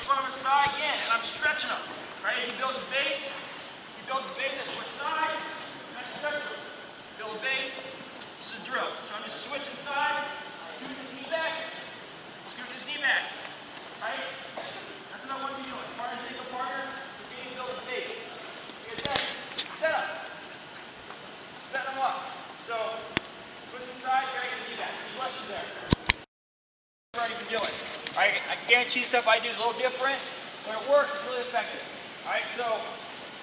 front of his thigh again, and I'm stretching him. Right, as he builds his base, I switch sides, and I stretch him. Build base. This is drill. So I'm just switching sides, scooting his knee back, Right? That's what I want to be doing. Partner, take a partner, continue to build his base. Get that. Set up. Set them up. So, switching sides, try to get his knee back. Any questions there? What I've already been doing. Alright, I guarantee the stuff I do is a little different, but it works, it's really effective. Alright, so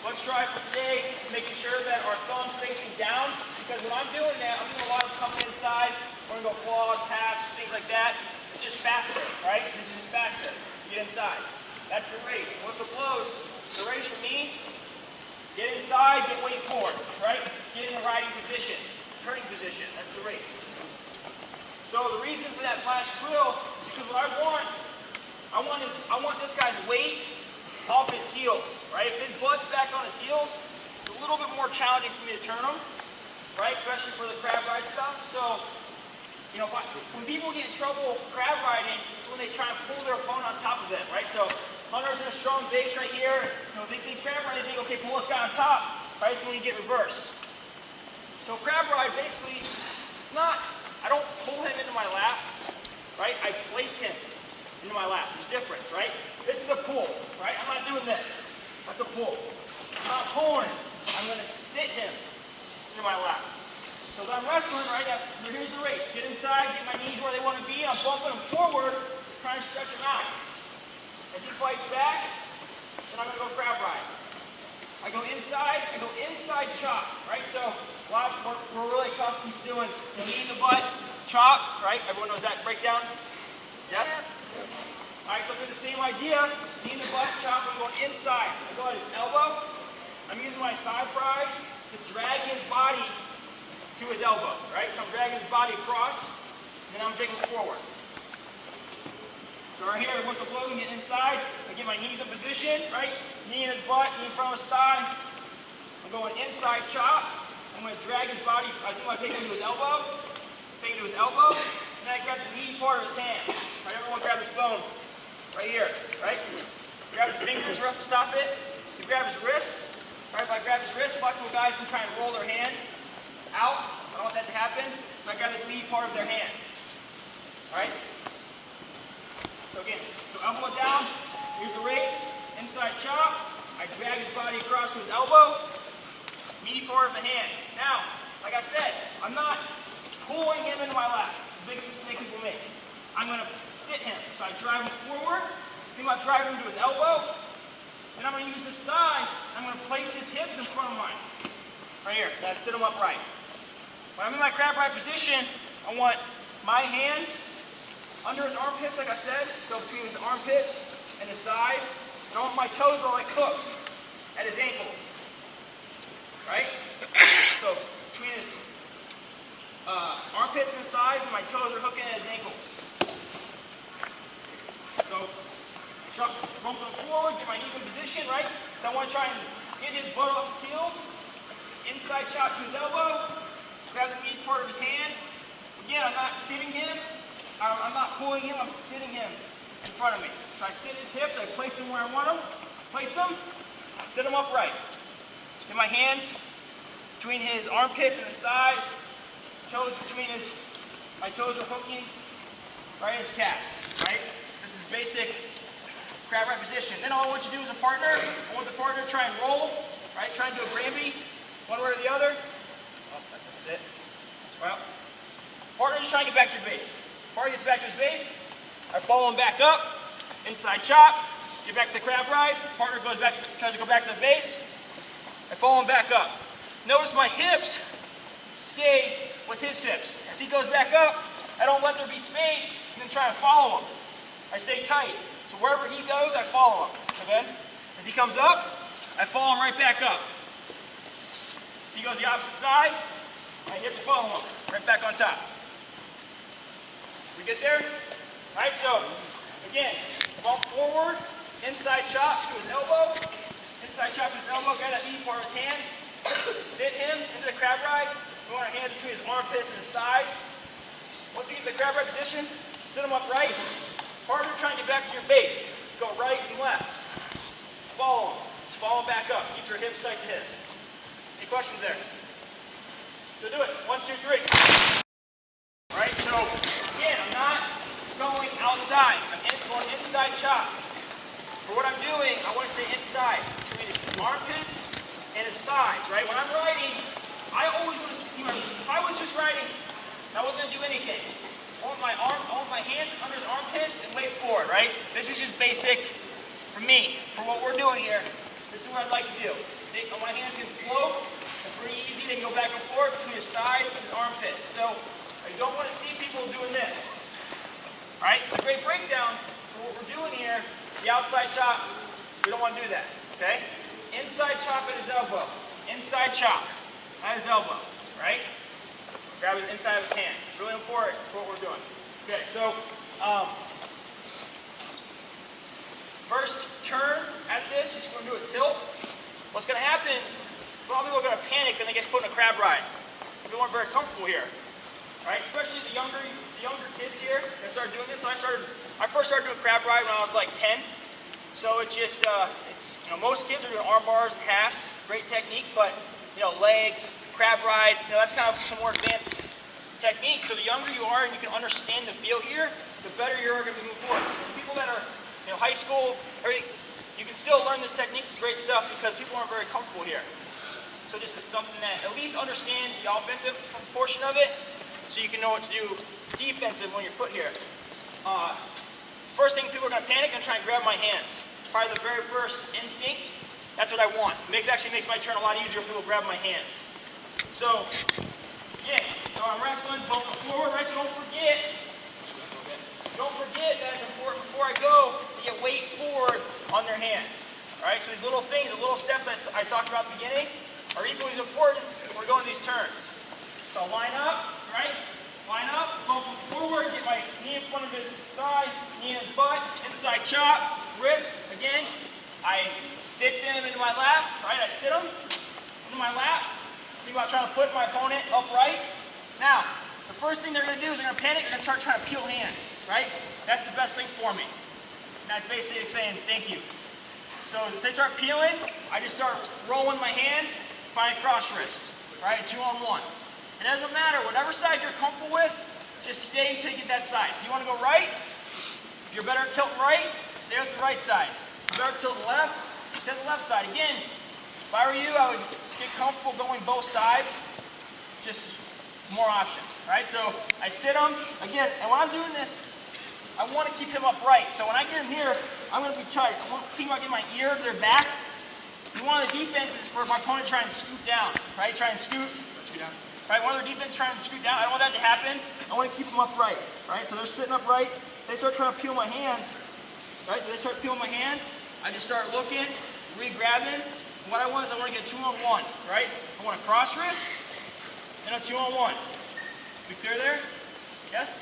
let's try for today, making sure that our thumb's facing down, because when I'm doing that, I'm doing a lot of coming inside, we're going to go claws, halves, things like that. It's just faster, right? This is just faster. Get inside. That's the race. Once it blows, the race for me, get inside, get weight forward, right? Get in the riding position, turning position. That's the race. So the reason for that flash drill is because what I want this guy's weight off his heels, right? If his butt's back on his heels, it's a little bit more challenging for me to turn him, right? Especially for the crab ride stuff. So, you know, when people get in trouble crab riding, it's when they try and pull their opponent on top of them, right? So, hunter's in a strong base right here. You know, they think crab ride, they think, okay, pull this guy on top, right? So when you get reversed. So crab ride, basically, it's not, I don't pull him into my lap, right? I place him into my lap. There's a difference, right? This is a pull, right? I'm not doing this. That's a pull. I'm not pulling him. I'm going to sit him into my lap. So as I'm wrestling, right, here's the race. Get inside, get my knees where they want to be. I'm bumping them forward, trying to stretch him out. As he fights back, then I'm going to go crab ride. I go inside chop, right? So we're really accustomed to doing the knee in the butt, chop, right? Everyone knows that breakdown? Yes? All right, so do the same idea. Knee in the butt, chop, I'm going inside. I go at his elbow. I'm using my thigh pride to drag his body to his elbow, right? So I'm dragging his body across, and then I'm taking him forward. So right here, once I'm floating, get inside, I get my knees in position, right? Knee in his butt, knee in front of his thigh. I'm going inside chop. I'm going to drag his body, I think I take him to his elbow, and then I grab the knee part of his hand. Right, everyone grab his bone, right here, right? Grab his fingers, stop it. You grab his wrist, right? If I grab his wrist, flexible guys can try and roll their hand out. I don't want that to happen. So I grab this knee part of their hand. Alright? So again, so elbow down, here's the race, inside chop, I drag his body across to his elbow, knee part of the hand. Now, like I said, I'm not pulling him into my lap. It's the biggest mistake people make. I'm going to sit him. So I drive him forward, think about driving him to his elbow, then I'm going to use this thigh, I'm going to place his hips in front of mine. Right here, I sit him upright. When I'm in my crab ride position, I want my hands under his armpits, like I said, so between his armpits and his thighs, and I want my toes are like hooks at his ankles, right? So between his armpits and his thighs, and my toes are hooking at his ankles. So rump him forward, get my knees in position, right? So I want to try and get his butt off his heels. Inside chop to his elbow, grab the knee part of his hand. Again, I'm not sitting him, I'm not pulling him, I'm sitting him in front of me. So I sit his hips, I place him where I want him, place him, sit him upright. Get my hands between his armpits and his thighs, toes between my toes are hooking, right, his calves, right? This is basic crab ride position. Then all I want you to do as a partner, I want the partner to try and roll, right, try and do a Granby. One way or the other. Oh, that's a sit. Well, partner just trying to get back to your base. Partner gets back to his base. I follow him back up. Inside chop. Get back to the crab ride. Partner goes back, tries to go back to the base. I follow him back up. Notice my hips stay with his hips. As he goes back up, I don't let there be space and then try to follow him. I stay tight. So wherever he goes, I follow him. Okay? As he comes up, I follow him right back up. He goes the opposite side, my hips follow him, right back on top. We get there? All right, so again, bump forward, inside chop to his elbow, grab that knee part of his hand, sit him into the crab ride. We want our hands between his armpits and his thighs. Once you get to the crab ride position, sit him upright. Partner trying to get back to your base. go right and left. Follow them. Follow back up. Keep your hips tight to his. Any questions there? So do it. 1, 2, 3. All right, so again, I'm not going outside. I'm going inside chop. For what I'm doing, I want to stay inside between his armpits and his thighs, right? When I'm riding, I always want to see if I was just riding, I wasn't going to do anything. I want my hand under his armpits and weight forward, right? This is just basic for me. For what we're doing here, this is what I'd like to do. I want my hands to float. It's pretty easy. They can go back and forth between his thighs and his armpits. So I don't want to see people doing this. All right? It's a great breakdown for what we're doing here. The outside chop, we don't want to do that. Okay? Inside chop at his elbow. Inside chop at his elbow. Right? Grab his inside of his hand. It's really important for what we're doing. Okay, so first turn at this is we're going to do a tilt. What's going to happen, a lot of people are going to panic when they get put in a crab ride. People aren't very comfortable here. Right? Especially the younger kids here that started doing this. So I first started doing crab ride when I was like 10. So it's just, most kids are doing arm bars and halves. Great technique, but legs, crab ride, that's kind of some more advanced technique. So the younger you are and you can understand the feel here, the better you're going to move forward. People that are high school, you can still learn this technique. It's great stuff because people aren't very comfortable here. So just it's something that at least understand the offensive portion of it so you can know what to do defensive when you're put here. First thing, people are going to panic and try and grab my hands. Probably the very first instinct. That's what I want. Actually makes my turn a lot easier if people grab my hands. So, yeah, so I'm wrestling, bumping forward, right? So don't forget that it's important before I go to get weight forward on their hands. All right, so these little things, the little steps that I talked about at the beginning are equally as important when we're going these turns. So line up, right? Line up, bumping forward, get my knee in front of his thigh, knee in his butt, inside chop, wrist, again. I sit them into my lap, right? I sit them into my lap. Think about trying to put my opponent upright. Now, the first thing they're going to do is they're going to panic and start trying to peel hands, right? That's the best thing for me. And that's basically saying thank you. So as they start peeling, I just start rolling my hands, find cross wrists, right? 2-on-1. It doesn't matter, whatever side you're comfortable with, just stay until you get that side. If you want to go right, if you're better at tilting right, stay with the right side. If you're better at tilting left, stay with the left side. Again, if I were you, I would get comfortable going both sides, just more options, right? So I sit him, again, and when I'm doing this, I want to keep him upright. So when I get him here, I'm going to be tight. I want to think about getting my ear to their back. One of the defenses for my opponent to try and scoot down, right? Try and scoot down. Right, one of their defense trying to scoot down. I don't want that to happen. I want to keep them upright. Right, so they're sitting upright. They start trying to peel my hands. Right, so they start peeling my hands. I just start looking, re-grabbing. What I want is I want to get 2-on-1. Right, I want a cross wrist and a 2-on-1. We clear there? Yes.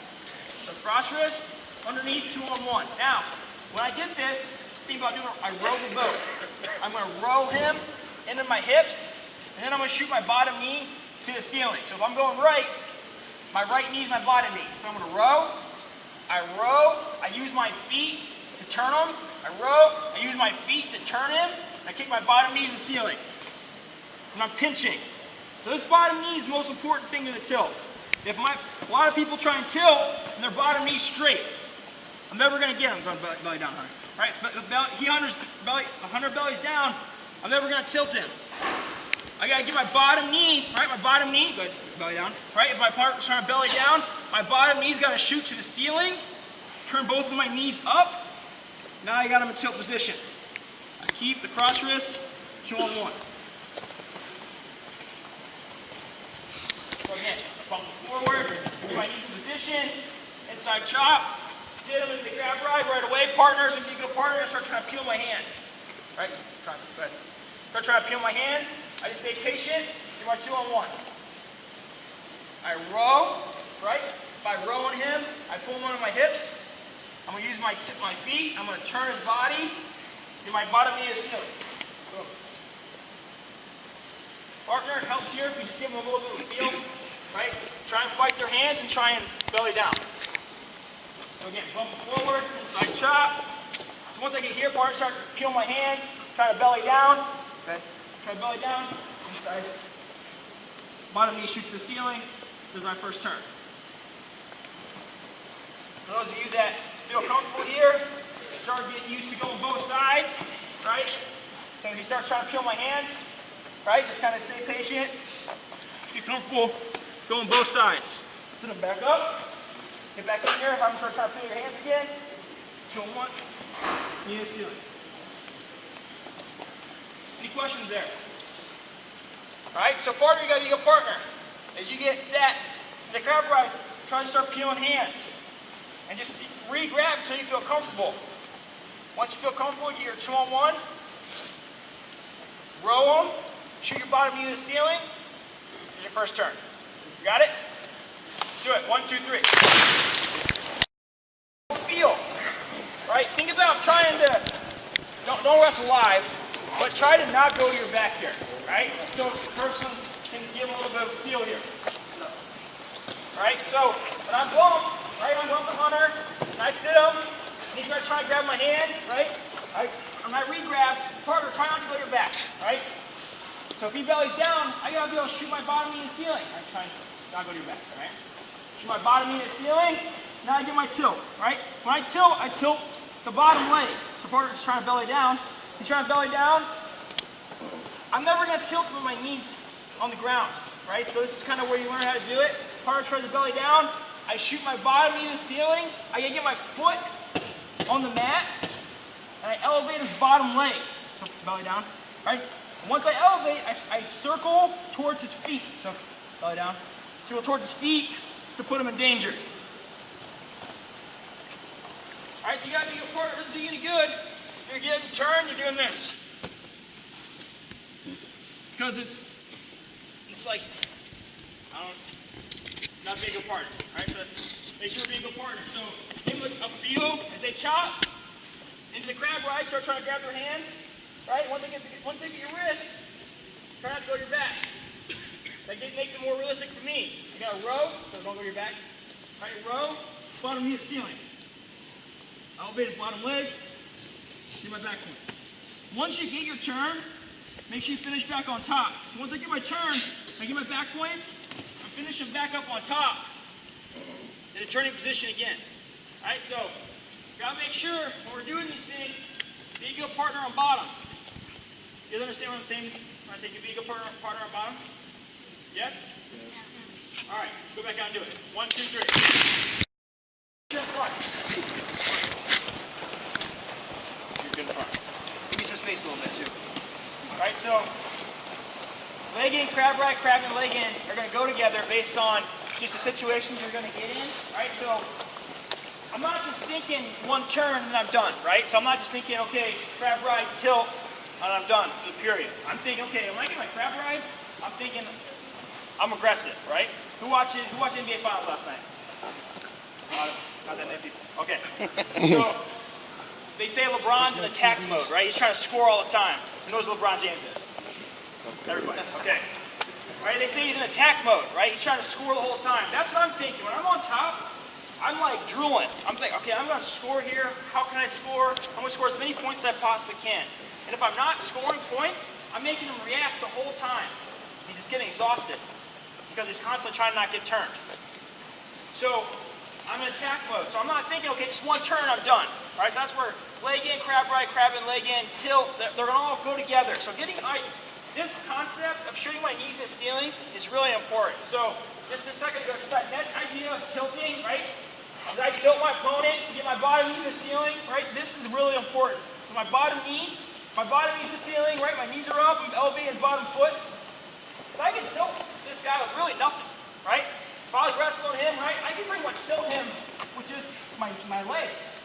So cross wrist underneath 2-on-1. Now, when I get this, think about doing. I row the boat. I'm going to row him into my hips, and then I'm going to shoot my bottom knee to the ceiling. So if I'm going right, my right knee is my bottom knee. So I'm going to row, I use my feet to turn him, I row, I use my feet to turn him, I kick my bottom knee to the ceiling. And I'm pinching. So this bottom knee is the most important thing to the tilt. If a lot of people try and tilt and their bottom knee's straight, I'm never going to get him. Going belly down, Hunter. Right? Hunter belly's down, I'm never going to tilt him. I gotta get my bottom knee, right? My bottom knee, go ahead, belly down. Right, if my partner's trying to belly down, my bottom knee's gotta shoot to the ceiling, turn both of my knees up. Now I got him in tilt position. I keep the cross wrist, 2-on-1. So again, bump forward, get my knee in position, inside chop, sit him into the grab ride right away. Partners, if you go partner, start trying to peel my hands. Right, go ahead. Start trying to peel my hands. I just stay patient, do my 2-on-1. I row, right? By rowing him, I pull him under my hips. I'm going to use my feet. I'm going to turn his body. Get my bottom knee to the ceiling. Boom. Partner helps here if you just give them a little bit of a feel, right? Try and fight their hands and try and belly down. So again, bump forward, inside chop, So once I get here, partner, start to peel my hands, try to belly down. Okay. Try to belly down. Inside. Bottom knee shoots the ceiling. This is my first turn. For those of you that feel comfortable here, start getting used to going both sides, right? So as you start trying to peel my hands, right, just kind of stay patient. Get comfortable going both sides. Sit them back up. Get back in here. If I'm going to start trying to peel your hands again, go one, knee to the ceiling. Any questions there? All right, so partner, you got to be a partner. As you get set in the crab ride, try to start peeling hands. And just re-grab until you feel comfortable. Once you feel comfortable, you get your 2-on-1. Row them. Shoot your bottom knee to the ceiling. Here's your first turn. You got it? Do it. 1, 2, 3. Feel. Right? Think about trying to, don't wrestle live, but try to not go to your back here. Right? So the person can give a little bit of feel here. Right? So when I'm bumped, right, I'm bumping the hunter, and I sit him, and he starts trying to grab my hands, right? When I re-grab, partner, try not to go to your back, right? So if he bellies down, I gotta be able to shoot my bottom knee to the ceiling. I'm trying not to go to your back, right? Shoot my bottom knee to the ceiling, now I get my tilt, right? When I tilt the bottom leg. So partner's trying to belly down. He's trying to belly down. I'm never gonna tilt with my knees on the ground, right? So this is kind of where you learn how to do it. Partner tries to belly down. I shoot my bottom knee to the ceiling. I gotta get my foot on the mat, and I elevate his bottom leg. So belly down, right? And once I elevate, I circle towards his feet. So belly down, circle towards his feet to put him in danger. All right, so you gotta do your part. Doesn't do you any good. You're getting turned. You're doing this because it's like not being a partner. All right, so let's make sure we're being a partner. So give them a feel as they chop into the crab ride. Start trying to grab their hands. Right, once they get your wrist, try not to go to your back. That makes it more realistic for me. You got to row, so don't go to your back. All right, row, bottom knee to ceiling. Elevate his bottom leg. Get my back points. Once you get your turn, make sure you finish back on top. So once I get my turn, I get my back points. Finish him back up on top in a turning position again. All right, so you gotta make sure when we're doing these things, be a good partner on bottom. You guys understand what I'm saying when I say you be a good partner on bottom? Yes? Yeah. All right, let's go back out and do it. 1, 2, 3. Get in front. You're good in front. Give me some space a little bit too. All right, so leg in, crab ride, crab and leg in are going to go together based on just the situations you're going to get in, right? So I'm not just thinking one turn and I'm done, right? So I'm not just thinking, okay, crab ride, tilt, and I'm done for the period. I'm thinking, okay, when I get my crab ride, I'm thinking I'm aggressive, right? Who watched NBA Finals last night? Not that many people. Okay. So they say LeBron's in attack mode, right? He's trying to score all the time. Who knows what LeBron James is? Everybody, okay. Right, they say he's in attack mode, right? He's trying to score the whole time. That's what I'm thinking. When I'm on top, I'm like drooling. I'm thinking, okay, I'm gonna score here. How can I score? I'm gonna score as many points as I possibly can. And if I'm not scoring points, I'm making him react the whole time. He's just getting exhausted because he's constantly trying to not get turned. So I'm in attack mode. So I'm not thinking, okay, just one turn, I'm done. All right, so that's where leg in, crab ride, crab in, leg in, tilts, they're gonna all go together. So this concept of shooting my knees to the ceiling is really important. So just a second ago, just that idea of tilting, right? As I tilt my opponent, get my bottom knee to the ceiling, right? This is really important. So my bottom knees to the ceiling, right? My knees are up, I'm elevating his bottom foot. So I can tilt this guy with really nothing, right? If I was wrestling him, right, I can pretty much tilt him with just my legs.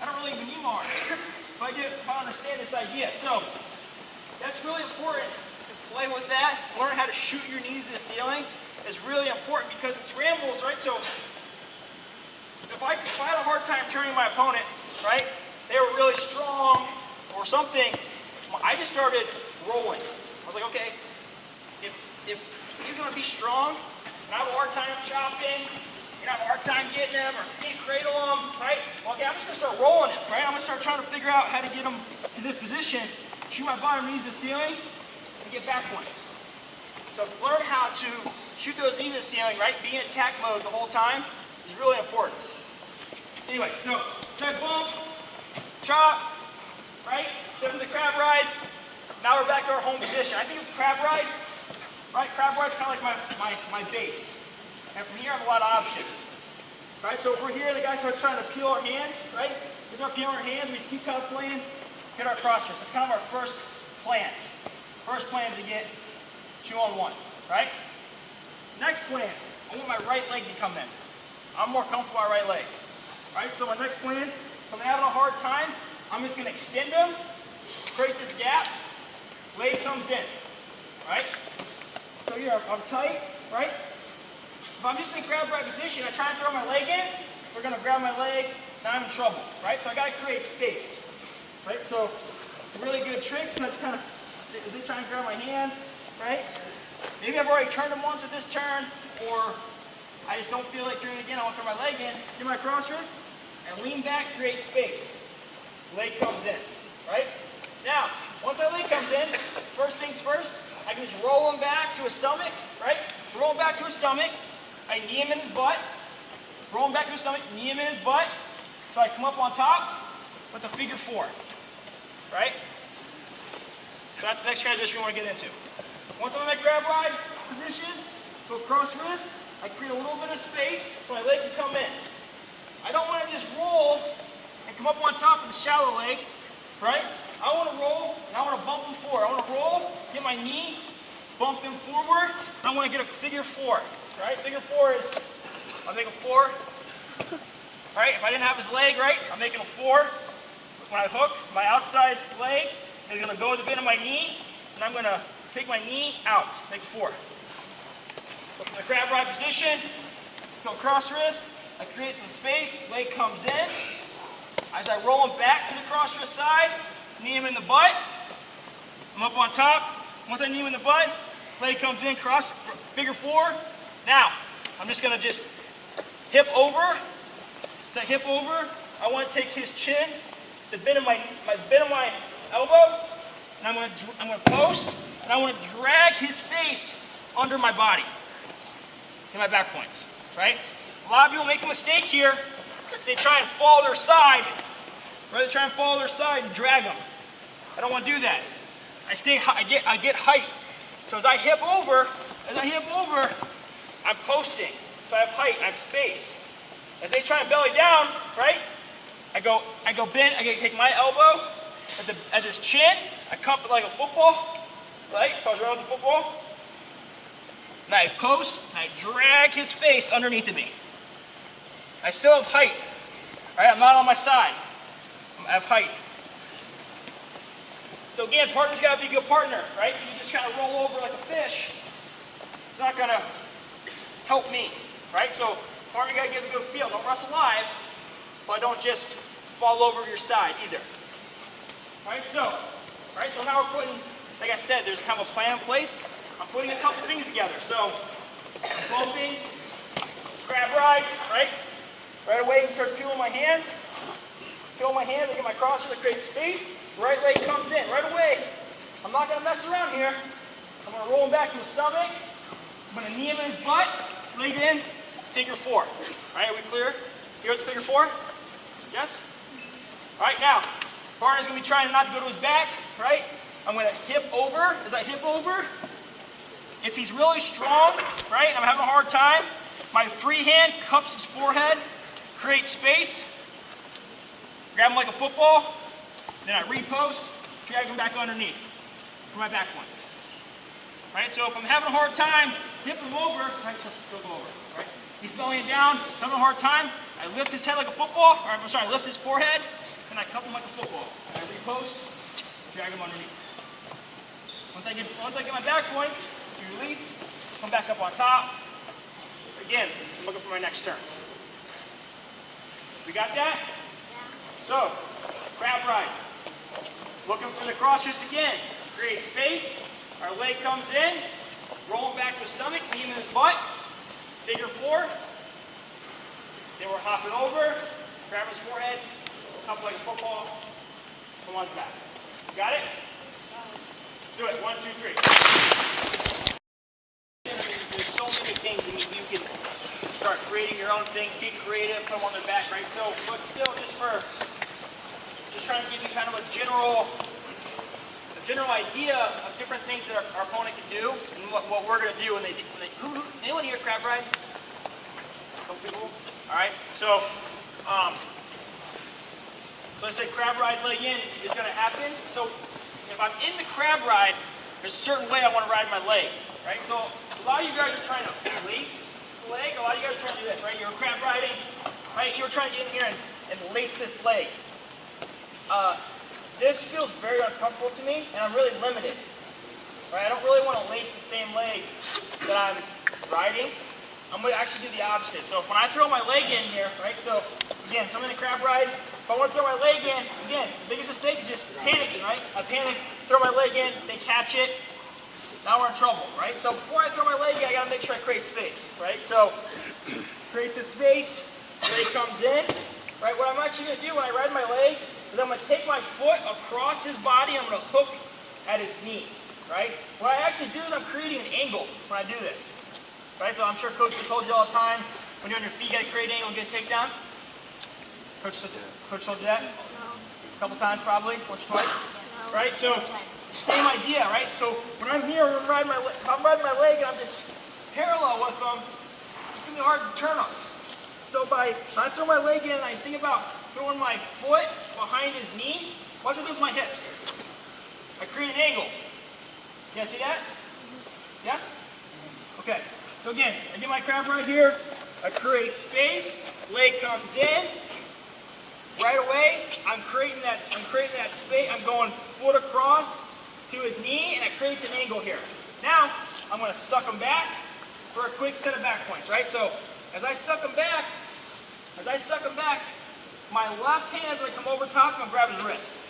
I don't really even need my arms. If I understand this idea. So that's really important to play with that. Learn how to shoot your knees to the ceiling is really important because it scrambles, right? So if I had a hard time turning my opponent, right, they were really strong or something, I just started rolling. I was like, okay, if he's going to be strong and I have a hard time chopping, you're gonna have a hard time getting them or can't cradle them, right? Okay, I'm just gonna start rolling it, right? I'm gonna start trying to figure out how to get them to this position, shoot my bottom knees to the ceiling, and get back points. So learn how to shoot those knees to the ceiling, right? Be in attack mode the whole time is really important. Anyway, so try bump, chop, right? Step into the crab ride. Now we're back to our home position. I think of crab ride, right? Crab ride's kind of like my base. And from here I have a lot of options. Right? So if we're here, the guy starts trying to peel our hands, right? We start peeling our hands, we just keep kind of playing, hit our cross wrist. That's kind of our first plan. First plan is to get 2-on-1, right? Next plan, I want my right leg to come in. I'm more comfortable with my right leg. Right? So my next plan, if I'm having a hard time, I'm just gonna extend them, create this gap, leg comes in, right? So here, I'm tight, right? If I'm just in crab ride position, I try and throw my leg in, we're gonna grab my leg, now I'm in trouble, right? So I gotta create space, right? So it's a really good trick, so that's kind of, they try and grab my hands, right? Maybe I've already turned them once with this turn, or I just don't feel like turning it again, I want to throw my leg in, get my cross wrist, and lean back, create space. Leg comes in, right? Now, once my leg comes in, first things first, I can just roll him back to a stomach, right? Roll him back to a stomach. I knee him in his butt, roll him back to his stomach, knee him in his butt, so I come up on top with a figure 4, right? So that's the next transition we want to get into. Once I'm in my grab ride position, go cross wrist, I create a little bit of space so my leg can come in. I don't want to just roll and come up on top with a shallow leg, right? I want to roll and I want to bump them forward. I want to roll, get my knee, bump them forward, and I want to get a figure 4. Right? Figure 4 is, I'll make a 4. Right? If I didn't have his leg, right, I'm making a 4. When I hook, my outside leg is going to go to the bend of my knee, and I'm going to take my knee out, make 4. Look in the crab ride position, go cross wrist, I create some space, leg comes in. As I roll him back to the cross wrist side, knee him in the butt, I'm up on top. Once I knee him in the butt, leg comes in, cross, figure 4. Now, I'm just going to just hip over. As I hip over, I want to take his chin, the bend of my elbow, and I'm going to post, and I want to drag his face under my body. Get my back points, right? A lot of people make a mistake here. They try and follow their side, right? They try and follow their side and drag them. I don't want to do that. I get height. So as I hip over, I'm posting. So I have height, I have space. As they try and belly down, right? I go bend, I take my elbow at his chin, I cup it like a football, right? If I was running with a football. And I post, and I drag his face underneath of me. I still have height, right? I'm not on my side. I have height. So again, partner's got to be a good partner, right? You just kind of roll over like a fish. It's not going to help me, right? So partner got to give a good feel. Don't wrestle live, but don't just fall over your side either. Right? So now we're putting, like I said, there's kind of a plan in place. I'm putting a couple things together. So bumping, crab ride, right? Right away, he starts peeling my hands. Peel my hands, I get my crosser to create space. Right leg comes in right away. I'm not going to mess around here. I'm going to roll him back to his stomach. I'm going to knee him in his butt, leg in, figure 4. All right, are we clear? Here's the figure 4. Yes? All right, now, partner's going to be trying not to go to his back, right? I'm going to hip over. As I hip over, if he's really strong, right, and I'm having a hard time, my free hand cups his forehead, creates space, grab him like a football, then I repost, drag him back underneath for my back points. Right, so if I'm having a hard time, hip him over, right, so go over, right? He's bellying down, having a hard time, I lift his head like a football, or I'm sorry, I lift his forehead, and I cup him like a football. And I repost, drag him underneath. Once I get my back points, you release, come back up on top. Again, I'm looking for my next turn. We got that? So, crab ride. Looking for the cross wrist again. Create space. Our leg comes in. Roll him back to the stomach. Knee him in his butt. Figure 4. we're hopping over, grab his forehead, hop like a football, come on back. Got it? Do it. 1, 2, 3. There's so many things you can start creating your own things, get creative, put them on their back, right? So, but still, just trying to give you kind of a general idea of different things that our opponent can do and what we're going to do when they anyone here crab ride? Some people? All right. So, let's say crab ride leg in is going to happen. So, if I'm in the crab ride, there's a certain way I want to ride my leg, right? So, a lot of you guys are trying to lace the leg. A lot of you guys are trying to do this, right? You're crab riding, right? You're trying to get in here and lace this leg. This feels very uncomfortable to me, and I'm really limited, right? I don't really want to lace the same leg that I'm riding. I'm going to actually do the opposite. So when I throw my leg in here, right? So again, so I'm in a crab ride. If I want to throw my leg in, again, the biggest mistake is just panicking, right? I panic, throw my leg in, they catch it. Now we're in trouble, right? So before I throw my leg in, I got to make sure I create space, right? So create the space, leg comes in, right? What I'm actually going to do when I ride my leg is I'm going to take my foot across his body, I'm going to hook at his knee, right? What I actually do is I'm creating an angle when I do this, right? So I'm sure Coach has told you all the time, when you're on your feet, you got to create an angle and get a takedown. Coach told you that? No. A couple times probably, once or twice, no. Right? So same idea, right? So when I'm here, if I'm riding my leg and I'm just parallel with them, it's going to be hard to turn them. So when I throw my leg in and I think about throwing my foot behind his knee, watch what it does with my hips. I create an angle. You guys see that? Yes? Okay. So again, I get my crab right here. I create space. Leg comes in. Right away, I'm creating that space. I'm going foot across to his knee, and it creates an angle here. Now, I'm going to suck him back for a quick set of back points, right? So as I suck him back, my left hand is going to come over top, I'm going to grab his wrist.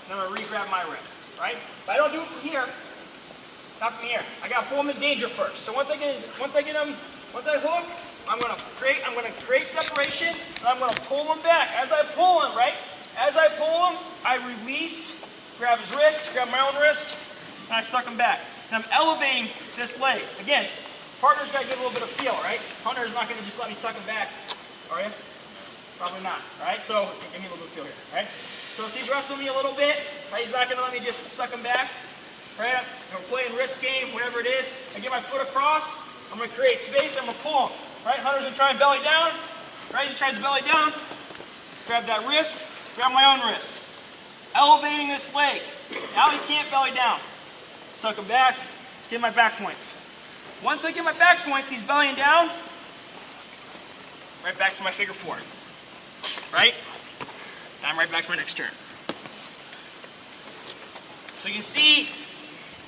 And I'm going to re-grab my wrist, right? But I don't do it from here. Not from here. I got to pull him in danger first. So once I hook, I'm going to create separation, and I'm going to pull him back. As I pull him, right? As I pull him, I release, grab his wrist, grab my own wrist, and I suck him back. And I'm elevating this leg. Again, partner's got to give a little bit of feel, right? Hunter's not going to just let me suck him back, are you? Probably not, right? So give me a little bit of feel here, right? So as he's wrestling me a little bit, right? He's not going to let me just suck him back, right? We're playing wrist game, whatever it is. I get my foot across. I'm going to create space. I'm going to pull him, right? Hunter's going to try and belly down, right? He tries to belly down. Grab that wrist. Grab my own wrist. Elevating this leg. Now he can't belly down. Suck him back. Get my back points. Once I get my back points, he's bellying down. Right back to my figure four. Right? Now I'm right back to my next turn. So you see,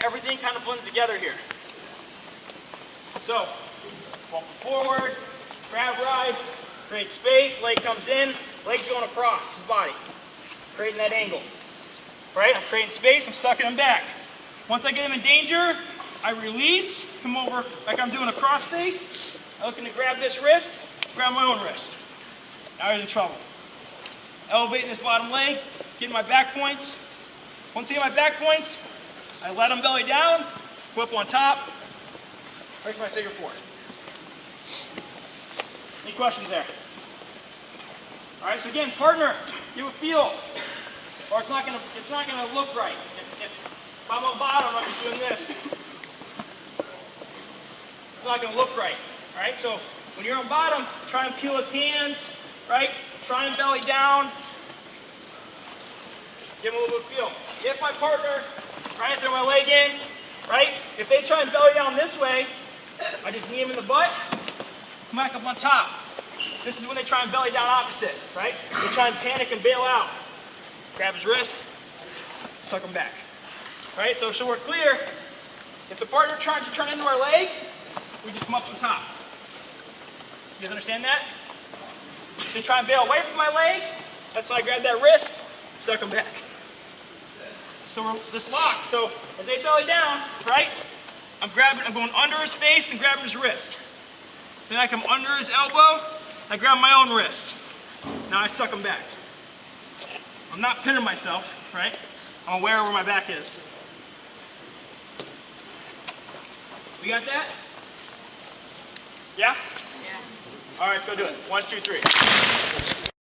everything kind of blends together here. So, walk forward, crab ride, create space, leg comes in, leg's going across his body. Creating that angle. Right? I'm creating space, I'm sucking him back. Once I get him in danger, I release, come over like I'm doing a cross face. I'm looking to grab this wrist, grab my own wrist. Now he's in trouble. Elevating this bottom leg, getting my back points. Once I get my back points, I let him belly down, whip on top. Where's my figure four? Any questions there? All right, so again, partner, give a feel, or it's not gonna look right. If I'm on bottom, I'm just doing this. It's not gonna look right. All right, so when you're on bottom, try and peel his hands, right? Try and belly down. Give him a little bit of feel. If my partner, right, throw my leg in, right? If they try and belly down this way, I just knee him in the butt, come back up on top. This is when they try and belly down opposite, right? They try and panic and bail out. Grab his wrist, suck him back. Right, so we're clear. If the partner tries to turn into our leg, we just come up on top. You guys understand that? If they try and bail away from my leg, that's why I grab that wrist, suck them back. So we're this lock. So as they belly down, right, I'm going under his face and grabbing his wrist. Then I come under his elbow I grab my own wrist. Now I suck them back. I'm not pinning myself, right? I'm aware where my back is. We got that? Yeah? Yeah. All right, let's go do it. 1, 2, 3.